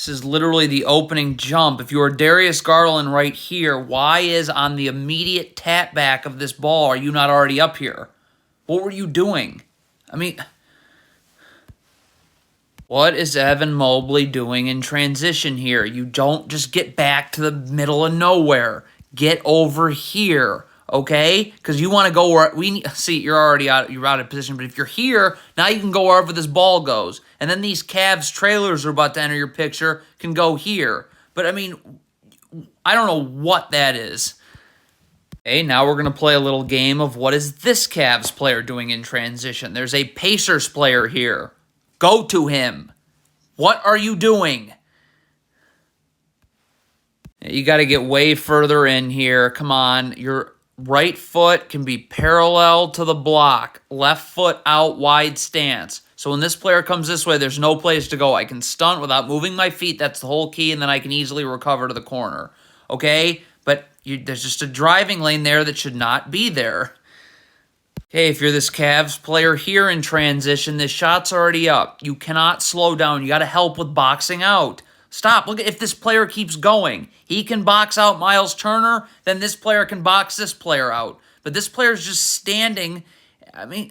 This is literally the opening jump. If you are Darius Garland right here, why is on the immediate tap back of this ball, are you not already up here? What were you doing? I mean, what is Evan Mobley doing in transition here? You don't just get back to the middle of nowhere. Get over here, okay? Because you want to go where see, you're already out. You're out of position. But if you're here, now you can go wherever this ball goes. And then these Cavs trailers are about to enter your picture can go here. But I mean, I don't know what that is. Okay, now we're going to play a little game of what is this Cavs player doing in transition. There's a Pacers player here. Go to him. What are you doing? You got to get way further in here. Come on. Your right foot can be parallel to the block. Left foot out, wide stance. So when this player comes this way, there's no place to go. I can stunt without moving my feet. That's the whole key, and then I can easily recover to the corner. Okay? But there's just a driving lane there that should not be there. Okay, if you're this Cavs player here in transition, this shot's already up. You cannot slow down. You got to help with boxing out. Stop. Look, if this player keeps going, he can box out Miles Turner, then this player can box this player out. But this player's just standing. I mean,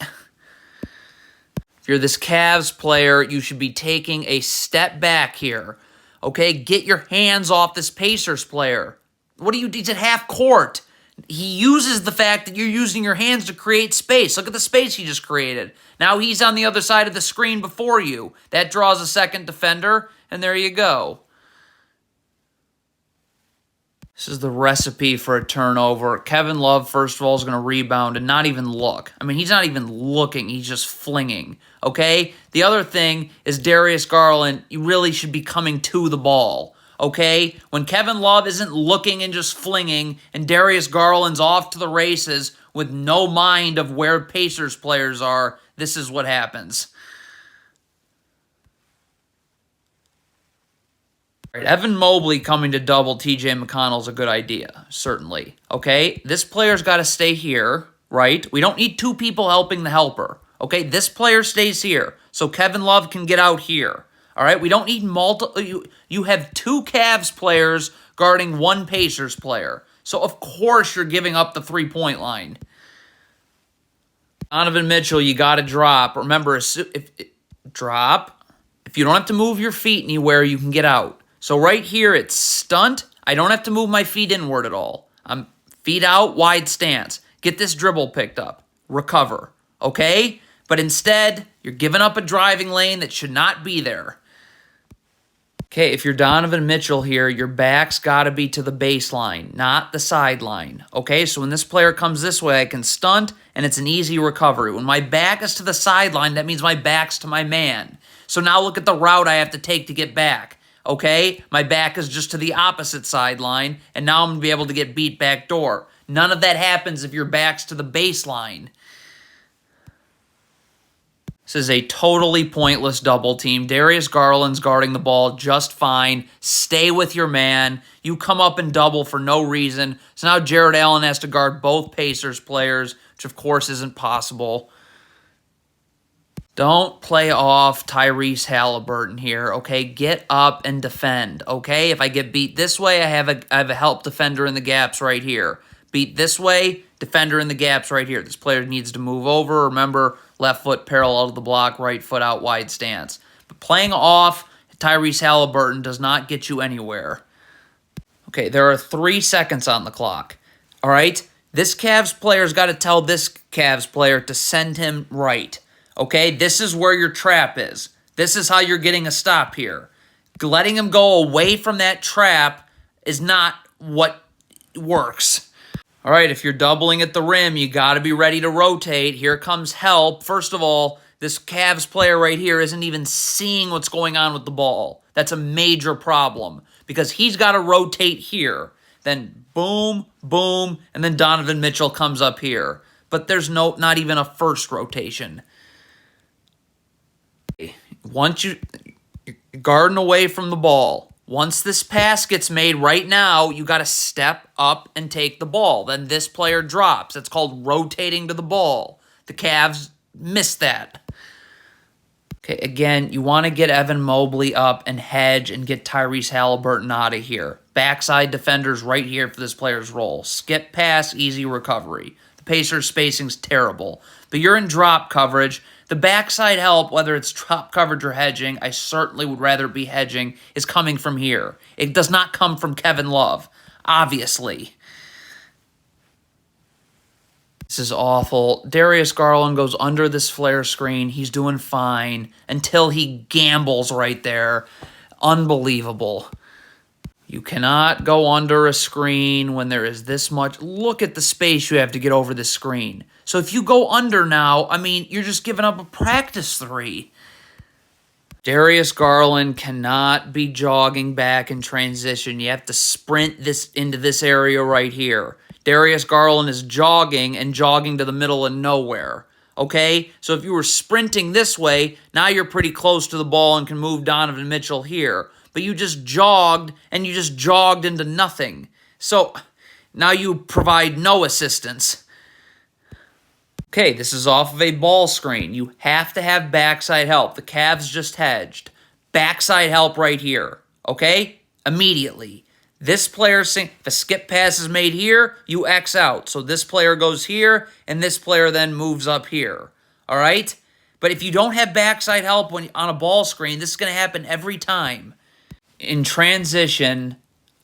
if you're this Cavs player, you should be taking a step back here. Okay, get your hands off this Pacers player. What do you do? He's at half court. He uses the fact that you're using your hands to create space. Look at the space he just created. Now he's on the other side of the screen before you. That draws a second defender, and there you go. This is the recipe for a turnover. Kevin Love, first of all, is going to rebound and not even look. I mean, he's not even looking. He's just flinging, okay? The other thing is Darius Garland, you really should be coming to the ball. Okay, when Kevin Love isn't looking and just flinging, and Darius Garland's off to the races with no mind of where Pacers players are, this is what happens. All right, Evan Mobley coming to double TJ McConnell is a good idea, certainly. Okay, this player's got to stay here, right? We don't need two people helping the helper. Okay, this player stays here, so Kevin Love can get out here. All right, we don't need multiple. You have two Cavs players guarding one Pacers player. So, of course, you're giving up the three-point line. Donovan Mitchell, you got to drop. Remember, drop. If you don't have to move your feet anywhere, you can get out. So right here, it's stunt. I don't have to move my feet inward at all. I'm feet out, wide stance. Get this dribble picked up. Recover. Okay? But instead, you're giving up a driving lane that should not be there. Okay, if you're Donovan Mitchell here, your back's got to be to the baseline, not the sideline. Okay, so when this player comes this way, I can stunt, and it's an easy recovery. When my back is to the sideline, that means my back's to my man. So now look at the route I have to take to get back. Okay, my back is just to the opposite sideline, and now I'm going to be able to get beat back door. None of that happens if your back's to the baseline. This is a totally pointless double team. Darius Garland's guarding the ball just fine. Stay with your man. You come up and double for no reason. So now Jared Allen has to guard both Pacers players, which of course isn't possible. Don't play off Tyrese Halliburton here, okay? Get up and defend, okay? If I get beat this way, I have a help defender in the gaps right here. Beat this way, defender in the gaps right here. This player needs to move over. Remember, left foot parallel to the block, right foot out wide stance. But playing off Tyrese Halliburton does not get you anywhere. Okay, there are 3 seconds on the clock. All right? This Cavs player's got to tell this Cavs player to send him right. Okay? This is where your trap is. This is how you're getting a stop here. Letting him go away from that trap is not what works. All right, if you're doubling at the rim, you got to be ready to rotate. Here comes help. First of all, this Cavs player right here isn't even seeing what's going on with the ball. That's a major problem because he's got to rotate here. Then boom, boom, and then Donovan Mitchell comes up here. But there's not even a first rotation. Once you're guarding away from the ball, once this pass gets made right now, you got to step up and take the ball. Then this player drops. That's called rotating to the ball. The Cavs missed that. Okay, again, you want to get Evan Mobley up and hedge and get Tyrese Halliburton out of here. Backside defenders right here for this player's role. Skip pass, easy recovery. The Pacers' spacing's terrible. But you're in drop coverage. The backside help, whether it's drop coverage or hedging, I certainly would rather be hedging, is coming from here. It does not come from Kevin Love, obviously. This is awful. Darius Garland goes under this flare screen. He's doing fine until he gambles right there. Unbelievable. You cannot go under a screen when there is this much. Look at the space you have to get over the screen. So if you go under now, I mean, you're just giving up a practice three. Darius Garland cannot be jogging back in transition. You have to sprint this into this area right here. Darius Garland is jogging and jogging to the middle of nowhere. Okay? So if you were sprinting this way, now you're pretty close to the ball and can move Donovan Mitchell here. But you just jogged, and you just jogged into nothing. So now you provide no assistance. Okay, this is off of a ball screen. You have to have backside help. The Cavs just hedged. Backside help right here. Okay? Immediately. This player, if a skip pass is made here, you X out. So this player goes here, and this player then moves up here. All right? But if you don't have backside help on a ball screen, this is going to happen every time. In transition,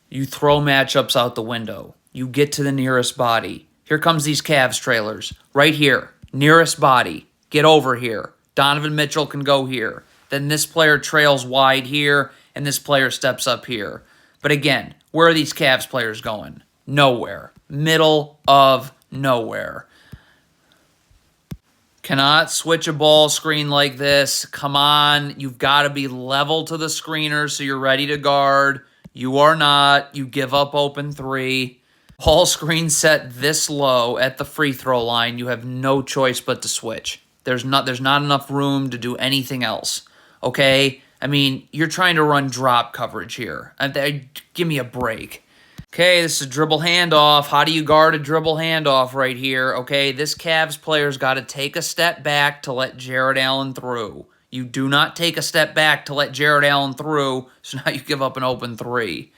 you throw matchups out the window. You get to the nearest body. Here comes these Cavs trailers. Right here. Nearest body. Get over here. Donovan Mitchell can go here. Then this player trails wide here, and this player steps up here. But again, where are these Cavs players going? Nowhere. Middle of nowhere. Cannot switch a ball screen like this. Come on. You've got to be level to the screener so you're ready to guard. You are not. You give up open three. Ball screen set this low at the free throw line. You have no choice but to switch. There's not enough room to do anything else. Okay? I mean, you're trying to run drop coverage here. Give me a break. Okay, this is a dribble handoff. How do you guard a dribble handoff right here? Okay, this Cavs player's got to take a step back to let Jared Allen through. You do not take a step back to let Jared Allen through, so now you give up an open three.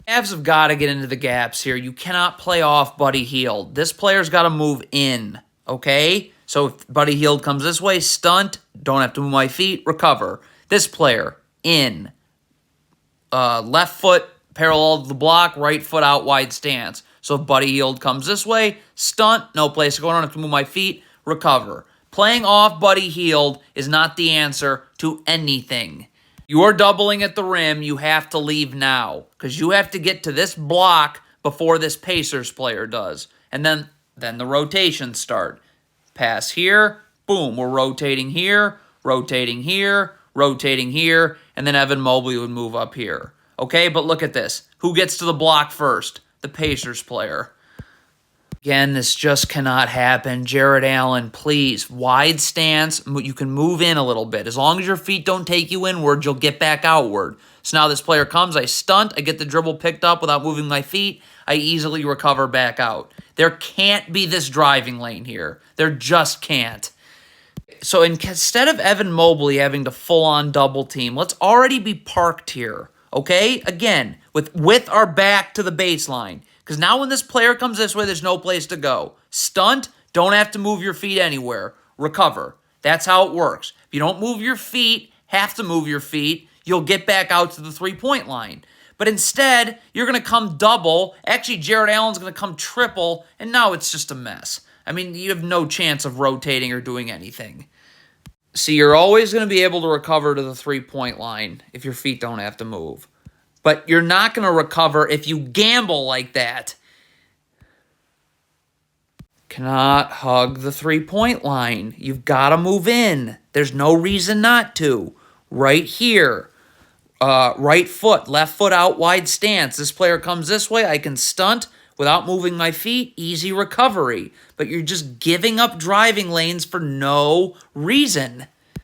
Cavs have got to get into the gaps here. You cannot play off Buddy Hield. This player's got to move in, okay? So if Buddy Hield comes this way, stunt, don't have to move my feet, recover. This player, in. Left foot, parallel to the block, right foot out wide stance. So if Buddy Hield comes this way, stunt, no place to go, I don't have to move my feet, recover. Playing off Buddy Hield is not the answer to anything. You are doubling at the rim, you have to leave now. Because you have to get to this block before this Pacers player does. And then the rotations start. Pass here, boom, we're rotating here, rotating here, rotating here, and then Evan Mobley would move up here. Okay, but look at this. Who gets to the block first? The Pacers player. Again, this just cannot happen. Jared Allen, please, wide stance. You can move in a little bit. As long as your feet don't take you inward, you'll get back outward. So now this player comes, I stunt, I get the dribble picked up without moving my feet, I easily recover back out. There can't be this driving lane here. There just can't. So instead of Evan Mobley having to full-on double team, let's already be parked here, okay? Again, with our back to the baseline. Because now when this player comes this way, there's no place to go. Stunt, don't have to move your feet anywhere. Recover. That's how it works. If you don't move your feet, have to move your feet, you'll get back out to the three-point line. But instead, you're going to come double. Actually, Jared Allen's going to come triple, and now it's just a mess. I mean, you have no chance of rotating or doing anything. See, you're always going to be able to recover to the three-point line if your feet don't have to move. But you're not going to recover if you gamble like that. Cannot hug the three-point line. You've got to move in. There's no reason not to. Right here. Right foot, left foot out, wide stance. This player comes this way. I can stunt without moving my feet. Easy recovery. But you're just giving up driving lanes for no reason.